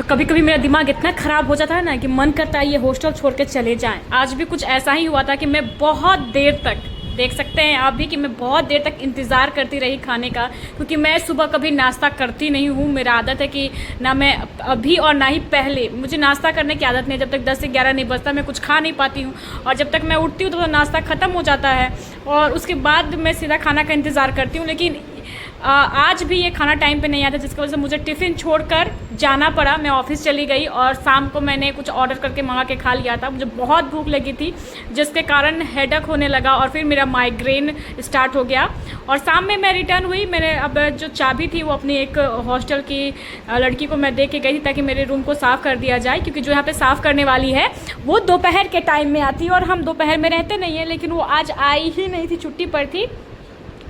तो कभी कभी मेरा दिमाग इतना ख़राब हो जाता है ना कि मन करता है ये हॉस्टल छोड़ के चले जाएं। आज भी कुछ ऐसा ही हुआ था कि मैं बहुत देर तक, देख सकते हैं आप भी कि मैं बहुत देर तक इंतज़ार करती रही खाने का, क्योंकि मैं सुबह कभी नाश्ता करती नहीं हूँ। मेरा आदत है कि ना मैं अभी और ना ही पहले, मुझे नाश्ता करने की आदत नहीं है। जब तक 10 से 11 नहीं बजता मैं कुछ खा नहीं पाती हूँ, और जब तक मैं उठती हूँ तो नाश्ता ख़त्म हो जाता है और उसके बाद मैं सीधा खाना का इंतज़ार करती हूँ। लेकिन आज भी ये खाना टाइम पे नहीं आता, जिसकी वजह से मुझे टिफ़िन छोड़कर जाना पड़ा। मैं ऑफ़िस चली गई और शाम को मैंने कुछ ऑर्डर करके मंगा के खा लिया था। मुझे बहुत भूख लगी थी, जिसके कारण हेडेक होने लगा और फिर मेरा माइग्रेन स्टार्ट हो गया। और शाम में मैं रिटर्न हुई। मैंने अब जो चाबी थी वो अपनी एक हॉस्टल की लड़की को मैं दे के गई थी, ताकि मेरे रूम को साफ़ कर दिया जाए, क्योंकि जो यहाँ पे साफ़ करने वाली है वो दोपहर के टाइम में आती है और हम दोपहर में रहते नहीं हैं। लेकिन वो आज आई ही नहीं थी, छुट्टी पर थी,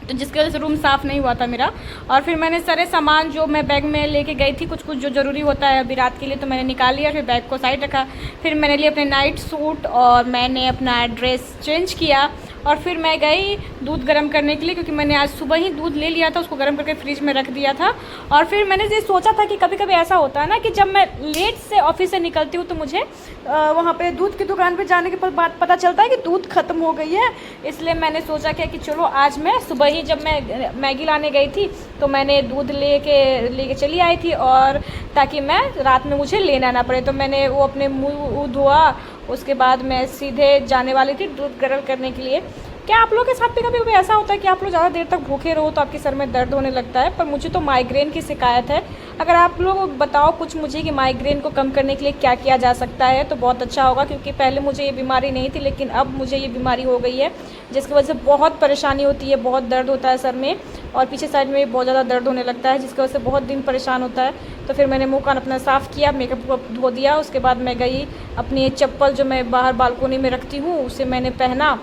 तो जिसकी वजह से रूम साफ़ नहीं हुआ था मेरा। और फिर मैंने सारे सामान जो मैं बैग में लेके गई थी, कुछ जो ज़रूरी होता है अभी रात के लिए, तो मैंने निकाल लिया। फिर बैग को साइड रखा, फिर मैंने लिए अपने नाइट सूट और मैंने अपना ड्रेस चेंज किया और फिर मैं गई दूध गर्म करने के लिए, क्योंकि मैंने आज सुबह ही दूध ले लिया था, उसको गर्म करके फ्रिज में रख दिया था। और फिर मैंने ये सोचा था कि कभी कभी ऐसा होता है ना कि जब मैं लेट से ऑफिस से निकलती हूँ तो मुझे वहाँ पे दूध की दुकान पे जाने के बाद पता चलता है कि दूध ख़त्म हो गई है। इसलिए मैंने सोचा क्या कि चलो आज मैं सुबह ही, जब मैं मैगी लाने गई थी तो मैंने दूध लेके चली आई थी, और ताकि मैं रात में मुझे लेना ना पड़े। तो मैंने वो अपने मुँह धोआ, उसके बाद मैं सीधे जाने वाली थी दूध गर्म करने के लिए। क्या आप लोगों के साथ भी कभी कभी ऐसा होता है कि आप लोग ज़्यादा देर तक भूखे रहो तो आपके सर में दर्द होने लगता है? पर मुझे तो माइग्रेन की शिकायत है। अगर आप लोग बताओ कुछ मुझे कि माइग्रेन को कम करने के लिए क्या किया जा सकता है तो बहुत अच्छा होगा, क्योंकि पहले मुझे ये बीमारी नहीं थी, लेकिन अब मुझे ये बीमारी हो गई है, जिसकी वजह से बहुत परेशानी होती है, बहुत दर्द होता है सर में, और पीछे साइड में भी बहुत ज़्यादा दर्द होने लगता है, जिसकी वजह से बहुत दिन परेशान होता है। तो फिर मैंने मुँह कान अपना साफ़ किया, मेकअप को धो दिया, उसके बाद मैं गई अपनी चप्पल जो मैं बाहर बालकोनी में रखती हूँ उसे मैंने पहना,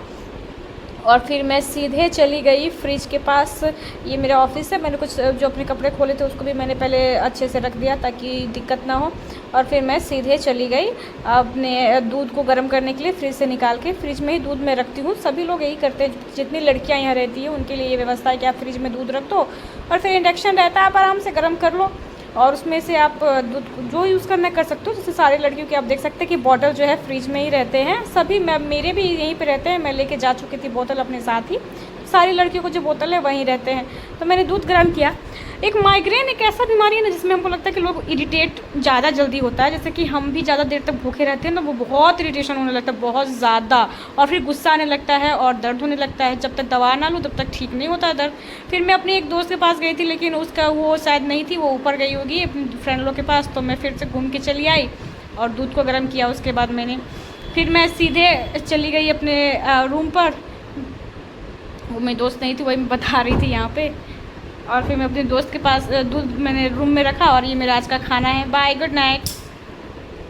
और फिर मैं सीधे चली गई फ्रिज के पास। ये मेरा ऑफिस है, मैंने कुछ जो अपने कपड़े खोले थे उसको भी मैंने पहले अच्छे से रख दिया ताकि दिक्कत ना हो। और फिर मैं सीधे चली गई अपने दूध को गर्म करने के लिए, फ्रिज से निकाल के फ्रिज में ही दूध मैं रखती हूँ। सभी लोग यही करते हैं, जितनी लड़कियाँ यहाँ रहती हैं उनके लिए ये व्यवस्था है कि आप फ्रिज में दूध रख दो और फिर इंडक्शन रहता है, आप आराम से गर्म कर लो और उसमें से आप दूध जो यूज़ करना कर सकते हो। जैसे सारे लड़कियों के आप देख सकते हैं कि बॉटल जो है फ्रिज में ही रहते हैं, सभी मेरे भी यहीं पे रहते हैं। मैं लेके जा चुकी थी बोतल अपने साथ ही, सारी लड़कियों को जो बोतल है वहीं रहते हैं। तो मैंने दूध गर्म किया। एक माइग्रेन एक ऐसा बीमारी है ना जिसमें हमको लगता है कि लोग इरिटेट ज़्यादा जल्दी होता है। जैसे कि हम भी ज़्यादा देर तक भूखे रहते हैं ना, वो बहुत इरिटेशन होने लगता है, बहुत ज़्यादा, और फिर गुस्सा आने लगता है और दर्द होने लगता है। जब तक दवा ना लूँ तब तक ठीक नहीं होता है दर्द। फिर मैं अपनी एक दोस्त के पास गई थी, लेकिन उसका वो शायद नहीं थी, वो ऊपर गई होगी अपनी फ्रेंड लोग के पास। तो मैं फिर से घूम के चली आई और दूध को गर्म किया। उसके बाद फिर मैं सीधे चली गई अपने रूम पर। वो मेरी दोस्त नहीं थी, वही मैं बता रही थी यहाँ पे। और फिर मैं अपने दोस्त के पास दूध मैंने रूम में रखा, और ये मेरा आज का खाना है। Bye, good night.